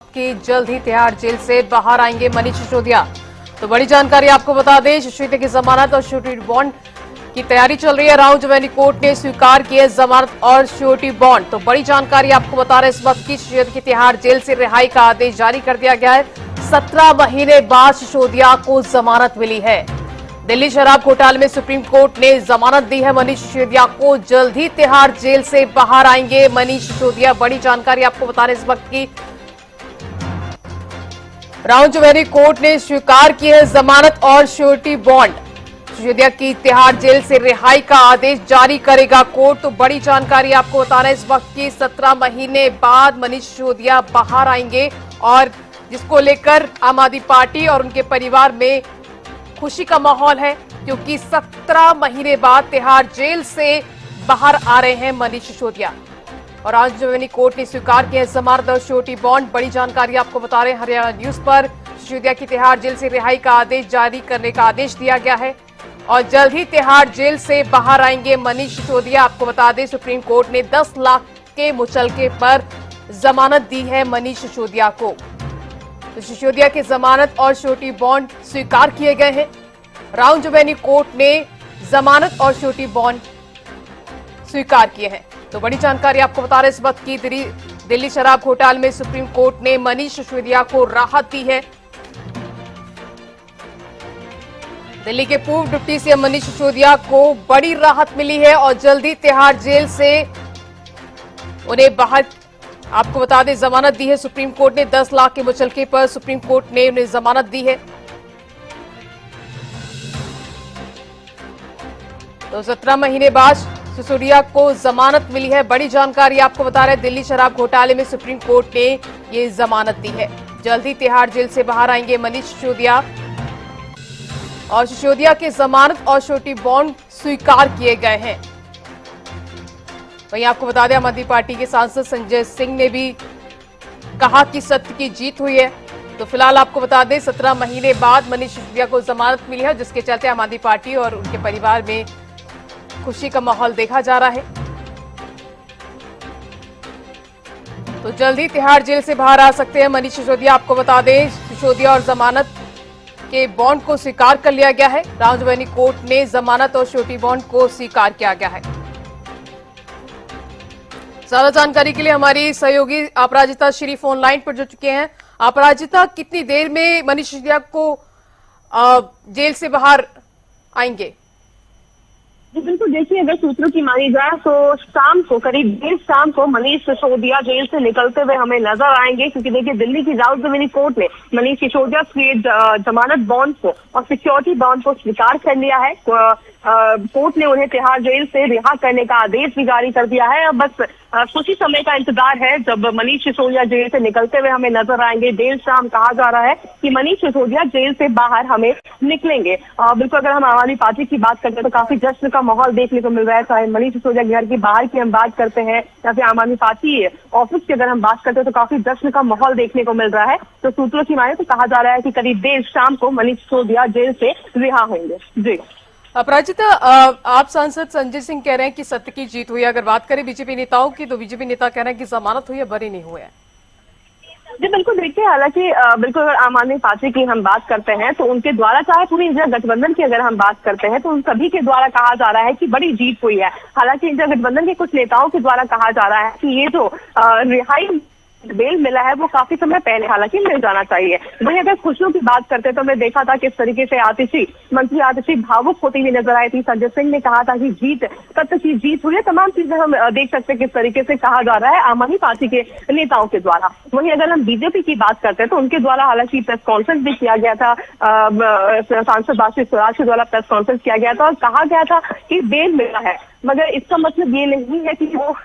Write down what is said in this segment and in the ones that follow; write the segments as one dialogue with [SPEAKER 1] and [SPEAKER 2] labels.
[SPEAKER 1] कि जल्द ही तिहाड़ जेल से बाहर आएंगे मनीष सिसोदिया। तो बड़ी जानकारी आपको बता दें, सिसोदिया की जमानत और श्योरिटी बॉन्ड की तैयारी चल रही है। राउंड जुवेनी कोर्ट ने स्वीकार की है जमानत और श्योरिटी बॉन्ड। तो बड़ी जानकारी आपको बता रहे हैं इस वक्त की सिसोदिया की तिहाड़ जेल से रिहाई का आदेश जारी कर दिया गया है। 17 महीने बाद सिसोदिया को जमानत मिली है। दिल्ली शराब घोटाले में सुप्रीम कोर्ट ने जमानत दी है मनीष सिसोदिया को। जल्द ही तिहाड़ जेल से बाहर आएंगे मनीष सिसोदिया। बड़ी जानकारी आपको बता रहे हैं इस वक्त की। राउंड जुवेनी कोर्ट ने स्वीकार की है जमानत और श्योरिटी बॉन्ड। सिसोदिया की तिहाड़ जेल से रिहाई का आदेश जारी करेगा कोर्ट। तो बड़ी जानकारी आपको बता रहे हैं इस वक्त की। 17 महीने बाद मनीष सिसोदिया बाहर आएंगे और जिसको लेकर आम आदमी पार्टी और उनके परिवार में खुशी का माहौल है, क्योंकि 17 महीने बाद तिहाड़ जेल से बाहर आ रहे हैं मनीष सिसोदिया। और आज जुवेनी कोर्ट ने स्वीकार किया जमानत और श्योरिटी बॉन्ड। बड़ी जानकारी आपको बता रहे हैं हरियाणा न्यूज पर। सिसोदिया की तिहाड़ जेल से रिहाई का आदेश जारी करने का आदेश दिया गया है और जल्द ही तिहाड़ जेल से बाहर आएंगे मनीष सिसोदिया। आपको बता दें, सुप्रीम कोर्ट ने 10 लाख के मुचलके पर जमानत दी है मनीष सिसोदिया को। तो सिसोदिया की जमानत और श्योरिटी बॉन्ड स्वीकार किए गए हैं। राउंड जुवेनी कोर्ट ने जमानत और श्योरिटी बॉन्ड स्वीकार किए हैं। तो बड़ी जानकारी आपको बता रहे हैं इस वक्त की। दिल्ली शराब घोटाले में सुप्रीम कोर्ट ने मनीष सिसोदिया को राहत दी है। दिल्ली के पूर्व डिप्टी सीएम मनीष सिसोदिया को बड़ी राहत मिली है और जल्दी तिहाड़ जेल से उन्हें बाहर, आपको बता दें, जमानत दी है सुप्रीम कोर्ट ने। 10 लाख के मुचलके पर सुप्रीम कोर्ट ने उन्हें जमानत दी है। तो 17 महीने बाद सिसोदिया को जमानत मिली है। बड़ी जानकारी आपको बता रहे हैं, दिल्ली शराब घोटाले में सुप्रीम कोर्ट ने ये जमानत दी है। जल्दी तिहाड़ जेल से बाहर आएंगे मनीष सिसोदिया और सिसोदिया की जमानत और श्योरिटी बॉन्ड स्वीकार किए गए हैं। वहीं आपको बता दें, आम आदमी पार्टी के सांसद संजय सिंह ने भी कहा कि सत्य की जीत हुई है। तो फिलहाल आपको बता दें, 17 महीने बाद मनीष सिसोदिया को जमानत मिली है, जिसके चलते आम आदमी पार्टी और उनके परिवार में खुशी का माहौल देखा जा रहा है। तो जल्दी तिहाड़ जेल से बाहर आ सकते हैं मनीष सिसोदिया। आपको बता दें, सिसोदिया और जमानत के बॉन्ड को स्वीकार कर लिया गया है। राउंड जुवेनी कोर्ट ने जमानत और श्योरिटी बॉन्ड को स्वीकार किया गया है। ज्यादा जानकारी के लिए हमारी सहयोगी अपराजिता श्री फोन लाइन पर जुड़ चुके हैं। अपराजिता, कितनी देर में मनीष सिसोदिया को जेल से बाहर आएंगे?
[SPEAKER 2] जी बिल्कुल, देखिए, अगर सूत्रों की मानी जाए तो शाम को, करीब 1:30 शाम को मनीष सिसोदिया जेल से निकलते हुए हमें नजर आएंगे। क्योंकि देखिए, दिल्ली की राउंड जुवेनी कोर्ट ने मनीष सिसोदिया के जमानत बॉन्ड को और सिक्योरिटी बॉन्ड को स्वीकार कर लिया है। कोर्ट ने उन्हें तिहाड़ जेल से रिहा करने का आदेश भी जारी कर दिया है। अब बस कुछ ही समय का इंतजार है जब मनीष सिसोदिया जेल से निकलते हुए हमें नजर आएंगे। देर शाम कहा जा रहा है कि मनीष सिसोदिया जेल से बाहर हमें निकलेंगे। बिल्कुल, अगर हम आम आदमी पार्टी की बात करते हैं तो काफी जश्न का माहौल देखने को मिल रहा है। चाहे मनीष सिसोदिया घर की बाहर की हम बात करते हैं या फिर आम आदमी पार्टी ऑफिस की अगर हम बात करते हैं तो काफी जश्न का माहौल देखने को मिल रहा है। तो सूत्रों की माने तो कहा जा रहा है कि करीब देर शाम को मनीष सिसोदिया जेल से रिहा होंगे। जी
[SPEAKER 1] अपराजिता, आप सांसद संजय सिंह कह रहे हैं कि सत्य की जीत हुई है। अगर बात करें बीजेपी नेताओं की, तो बीजेपी नेता कह रहे हैं कि जमानत हुई है, बरी नहीं हुए हैं।
[SPEAKER 2] जी बिल्कुल, देखिए, हालांकि बिल्कुल अगर आम आदमी पार्टी की हम बात करते हैं तो उनके द्वारा, चाहे पूरी इंडिया गठबंधन की अगर हम बात करते हैं तो उन सभी के द्वारा कहा जा रहा है कि बड़ी जीत हुई है। हालांकि इंडिया गठबंधन के कुछ नेताओं के द्वारा कहा जा रहा है कि ये जो रिहाई बेल मिला है वो काफी समय पहले हालांकि मिल जाना चाहिए। वहीं अगर खुशियों की बात करते हैं तो मैं देखा था किस तरीके से मंत्री आतिशी भावुक होती हुई नजर आई थी। संजय सिंह ने कहा था कि जीत, सत्य की जीत हुई है। तमाम चीजें हम देख सकते हैं किस तरीके से कहा जा रहा है आम आदमी पार्टी के नेताओं के द्वारा। वहीं अगर हम बीजेपी की बात करते हैं तो उनके द्वारा हालांकि प्रेस कॉन्फ्रेंस भी किया गया था। सांसद बाशिर स्वराज के द्वारा प्रेस कॉन्फ्रेंस किया गया था और कहा गया था कि बेल मिला है, मगर इसका मतलब ये नहीं है कि वो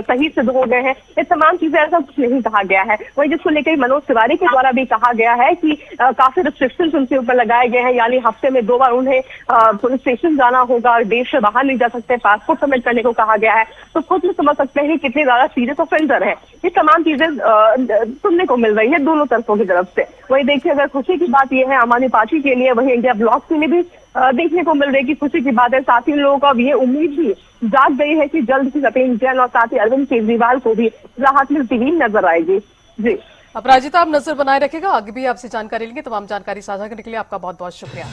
[SPEAKER 2] सही सिद्ध हो गए हैं। ये तमाम चीजें, ऐसा कुछ नहीं कहा गया है। वहीं जिसको लेकर मनोज तिवारी के द्वारा भी कहा गया है कि काफी रिस्ट्रिक्शंस उनके ऊपर लगाए गए हैं। यानी हफ्ते में 2 बार उन्हें पुलिस स्टेशन जाना होगा और देश से बाहर नहीं जा सकते, पासपोर्ट सबमिट करने को कहा गया है। तो खुद में समझ सकते हैं कि कितने ज्यादा सीरियस ऑफेंडर है। ये तमाम चीजें सुनने को मिल रही है दोनों तरफों की तरफ से। वही देखिए, अगर खुशी की बात यह है आम आदमी पार्टी के लिए, वही इंडिया ब्लॉक के लिए भी देखने को मिल रही है कि खुशी की बात है। साथ ही लोगों को अब ये उम्मीद भी जाग गई है कि जल्द ही सत्येंद्र जैन और साथ ही अरविंद केजरीवाल को भी राहत मिलती हुई नजर आएगी। जी
[SPEAKER 1] अपराजिता, आप नजर बनाए रखेगा, आगे भी आपसे जानकारी लेंगे। तमाम जानकारी साझा करने के लिए आपका बहुत बहुत शुक्रिया।